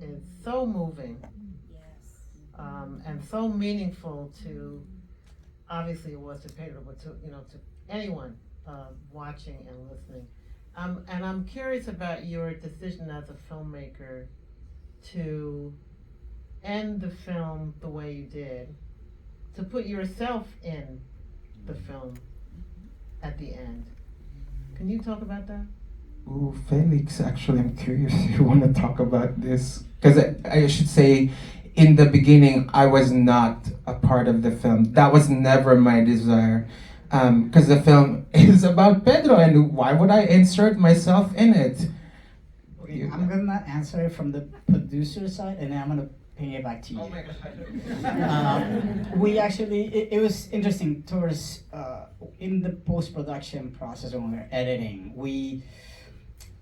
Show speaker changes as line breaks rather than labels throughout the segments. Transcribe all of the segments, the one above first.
is so moving, and so meaningful to, obviously it was to Pedro, but to, to anyone watching and listening. And I'm curious about your decision as a filmmaker to end the film the way you did, to put yourself in the film at the end. Can you talk about that?
Ooh, Felix, actually, I'm curious if you want to talk about this. Because I should say, in the beginning, I was not a part of the film. That was never my desire. Because the film is about Pedro, and why would I insert myself in it?
Okay, I'm gonna answer it from the producer side, and then I'm gonna pay it back to you.
Oh my God.
We actually, it was interesting towards, in the post-production process when we were editing, we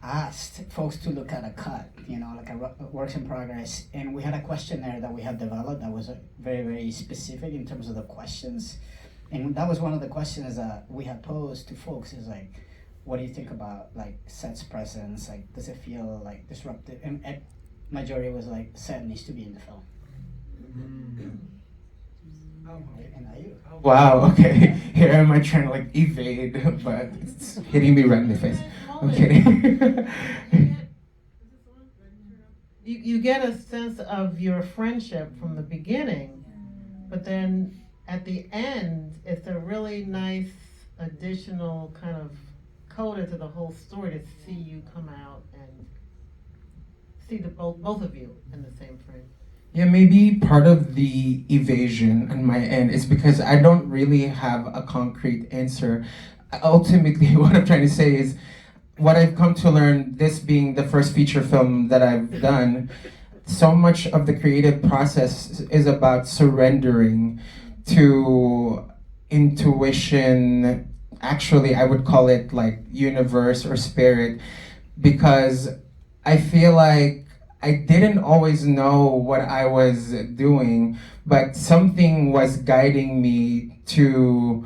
asked folks to look at a cut, like a works in progress, and we had a questionnaire that we had developed that was very, very specific in terms of the questions. And that was one of the questions that we had posed to folks is like, what do you think about like set's presence? Like, does it feel like disruptive? And majority was like, set needs to be in the film. And are you?
Wow, okay. Here am I trying to like evade, but it's hitting me right in the face. I'm kidding.
You get a sense of your friendship from the beginning, but then at the end, it's a really nice additional kind of coda to the whole story to see you come out and see the both of you in the same frame.
Yeah, maybe part of the evasion on my end is because I don't really have a concrete answer. Ultimately, what I'm trying to say is, what I've come to learn, this being the first feature film that I've done, so much of the creative process is about surrendering to intuition. Actually, I would call it like universe or spirit, because I feel like I didn't always know what I was doing, but something was guiding me to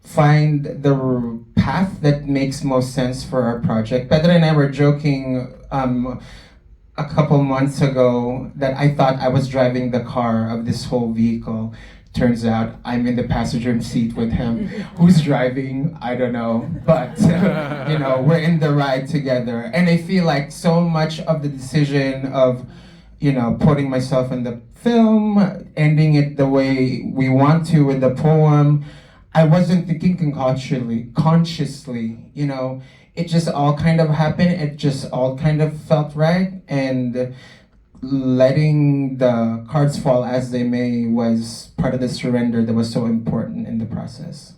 find the path that makes most sense for our project. Pedro and I were joking a couple months ago that I thought I was driving the car of this whole vehicle. Turns out I'm in the passenger seat with him. Who's driving? I don't know. But, we're in the ride together. And I feel like so much of the decision of, putting myself in the film, ending it the way we want to with the poem, I wasn't thinking consciously, it just all kind of happened. It just all kind of felt right. And letting the cards fall as they may was part of the surrender that was so important in the process.